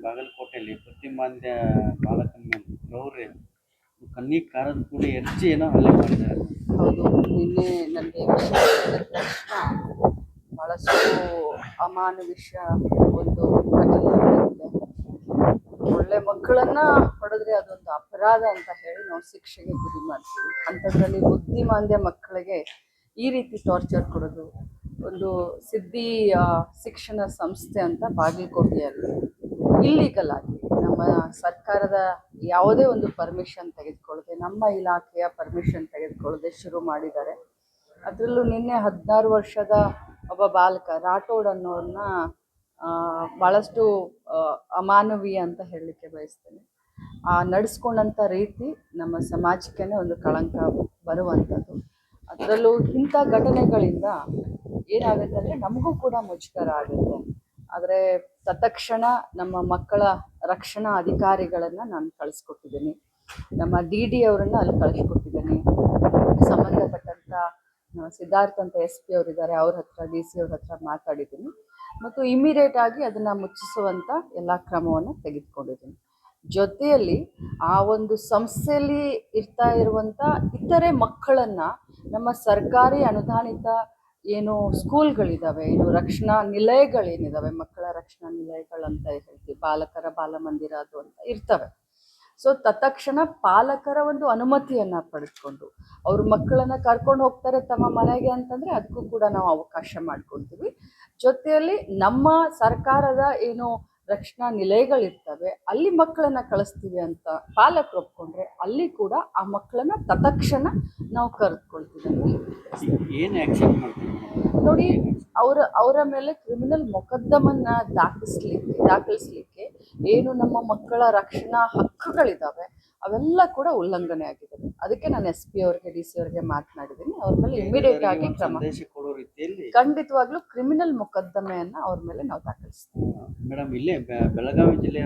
ಬಾಗಲಕೋಟೆಯಲ್ಲಿ ಬುದ್ಧಿಮಾಂದ್ಯ ಬಾಲಕನ ಮೇಲೆ ಕ್ರೌರ್ಯ ಕಣ್ಣಿಗೆ ಕಾರದ ಕೂಡ ಎರಚಿ ಏನೋ ಹಲ್ಲೆ ಮಾಡಿದ್ದಾರೆ. ಹೌದು, ನಿನ್ನೆ ನನಗೆ ವಿಷಯ ತಿಳಿದ ತಕ್ಷಣ ಭಾಳಷ್ಟು ಅಮಾನುಷ ಒಂದು ಘಟನೆ ನಡೆದಿದೆ. ಒಳ್ಳೆ ಮಕ್ಕಳನ್ನ ಹೊಡೆದ್ರೆ ಅದೊಂದು ಅಪರಾಧ ಅಂತ ಹೇಳಿ ನಾವು ಶಿಕ್ಷೆಗೆ ಗುರಿ ಮಾಡ್ತೀವಿ. ಅಂಥದ್ರಲ್ಲಿ ಬುದ್ಧಿಮಾಂದ್ಯ ಮಕ್ಕಳಿಗೆ ಈ ರೀತಿ ಟಾರ್ಚರ್ ಕೊಡೋದು. ಒಂದು ಸಿದ್ಧಿ ಶಿಕ್ಷಣ ಸಂಸ್ಥೆ ಅಂತ ಬಾಗಲಕೋಟೆಯಲ್ಲಿ ಇಲ್ಲೀಗಲ್ ಆಗಿ ನಮ್ಮ ಸರ್ಕಾರದ ಯಾವುದೇ ಒಂದು ಪರ್ಮಿಷನ್ ತೆಗೆದುಕೊಳ್ಳದೆ, ನಮ್ಮ ಇಲಾಖೆಯ ಪರ್ಮಿಷನ್ ತೆಗೆದುಕೊಳ್ಳದೆ ಶುರು ಮಾಡಿದ್ದಾರೆ. ಅದರಲ್ಲೂ ನಿನ್ನೆ 16 ವರ್ಷದ ಒಬ್ಬ ಬಾಲಕ ರಾಠೋಡ್ ಅನ್ನೋರನ್ನ ಭಾಳಷ್ಟು ಅಮಾನವೀಯ ಅಂತ ಹೇಳಲಿಕ್ಕೆ ಬಯಸ್ತೇನೆ. ನಡೆಸ್ಕೊಂಡಂಥ ರೀತಿ ನಮ್ಮ ಸಮಾಜಕ್ಕೆ ಒಂದು ಕಳಂಕ ಬರುವಂಥದ್ದು. ಅದರಲ್ಲೂ ಇಂಥ ಘಟನೆಗಳಿಂದ ಏನಾಗುತ್ತೆ ಅಂದರೆ ನಮಗೂ ಕೂಡ ಮುಜುಗರ ಆಗುತ್ತೆ. ಆದರೆ ತತ್ಕ್ಷಣ ನಮ್ಮ ಮಕ್ಕಳ ರಕ್ಷಣಾ ಅಧಿಕಾರಿಗಳನ್ನು ನಾನು ಕಳಿಸ್ಕೊಟ್ಟಿದ್ದೀನಿ. ನಮ್ಮ ಡಿ ಅವರನ್ನು ಅಲ್ಲಿ ಕಳಿಸ್ಕೊಟ್ಟಿದ್ದೀನಿ. ಸಂಬಂಧಪಟ್ಟಂಥ ಸಿದ್ಧಾರ್ಥ ಅಂತ SP ಅವರಿದ್ದಾರೆ, ಅವ್ರ ಹತ್ರ DC ಅವ್ರ ಹತ್ರ ಮಾತಾಡಿದ್ದೀನಿ ಮತ್ತು ಇಮಿಡಿಯೇಟ್ ಆಗಿ ಅದನ್ನು ಮುಚ್ಚಿಸುವಂಥ ಎಲ್ಲ ಕ್ರಮವನ್ನು ತೆಗೆದುಕೊಂಡಿದ್ದೀನಿ. ಜೊತೆಯಲ್ಲಿ ಆ ಒಂದು ಸಂಸ್ಥೆಯಲ್ಲಿ ಇರ್ತಾ ಇರುವಂಥ ಇತರೆ ಮಕ್ಕಳನ್ನು ನಮ್ಮ ಸರ್ಕಾರಿ ಅನುದಾನಿತ ಏನು ಸ್ಕೂಲ್ಗಳಿದ್ದಾವೆ, ಏನು ರಕ್ಷಣಾ ನಿಲಯಗಳೇನಿದ್ದಾವೆ, ಮಕ್ಕಳ ರಕ್ಷಣಾ ನಿಲಯಗಳಂತ ಹೇಳ್ತೀವಿ, ಬಾಲಕರ ಬಾಲಮಂದಿರ ಅದು ಅಂತ ಇರ್ತವೆ. ಸೊ ತತ್ಕ್ಷಣ ಪಾಲಕರ ಒಂದು ಅನುಮತಿಯನ್ನು ಪಡೆದುಕೊಂಡು ಅವ್ರ ಮಕ್ಕಳನ್ನು ಕರ್ಕೊಂಡು ಹೋಗ್ತಾರೆ ತಮ್ಮ ಮನೆಗೆ ಅಂತಂದರೆ ಅದಕ್ಕೂ ಕೂಡ ನಾವು ಅವಕಾಶ ಮಾಡ್ಕೊಳ್ತೀವಿ. ಜೊತೆಯಲ್ಲಿ ನಮ್ಮ ಸರ್ಕಾರದ ಏನು ರಕ್ಷಣಾ ನಿಲಯಗಳಿರ್ತವೆ ಅಲ್ಲಿ ಮಕ್ಕಳನ್ನು ಕಳಿಸ್ತೀವಿ ಅಂತ ಪಾಲಕರು ಒಪ್ಕೊಂಡ್ರೆ ಅಲ್ಲಿ ಕೂಡ ಆ ಮಕ್ಕಳನ್ನು ತತ್ಕ್ಷಣ ನಾವು ಕರೆದುಕೊಳ್ತೀವಿ. ಏನು ಆ್ಯಕ್ಷನ್ ಮಾಡ್ತೀವಿ ನೋಡಿ, ಅವರ ಮೇಲೆ ಕ್ರಿಮಿನಲ್ ಮೊಕದ್ದಮನ್ನ ದಾಖಲಿಸ್ಲಿಕ್ಕೆ ಏನು ನಮ್ಮ ಮಕ್ಕಳ ರಕ್ಷಣಾ ಹಕ್ಕುಗಳಿದ್ದಾವೆ ಅವೆಲ್ಲ ಕೂಡ ಉಲ್ಲಂಘನೆ ಆಗಿದ್ದಾವೆ. ಅದಕ್ಕೆ ನಾನು SP ಅವ್ರಿಗೆ DC ಅವ್ರಿಗೆ ಮಾತನಾಡಿದ್ದೀನಿ. ಅವ್ರ ಮೇಲೆ ಇಮಿಡಿಯೇಟ್ ಆಗಿ ಕ್ರಮ, ಖಂಡಿತವಾಗ್ಲೂ ಕ್ರಿಮಿನಲ್ ಮೊಕದ್ದಮೆಯನ್ನು ಅವ್ರ ಮೇಲೆ ನಾವು ದಾಖಲಿಸ್ತೀವಿ. ಮೇಡಮ್, ಇಲ್ಲೇ ಬೆಳಗಾವಿ ಜಿಲ್ಲೆಯ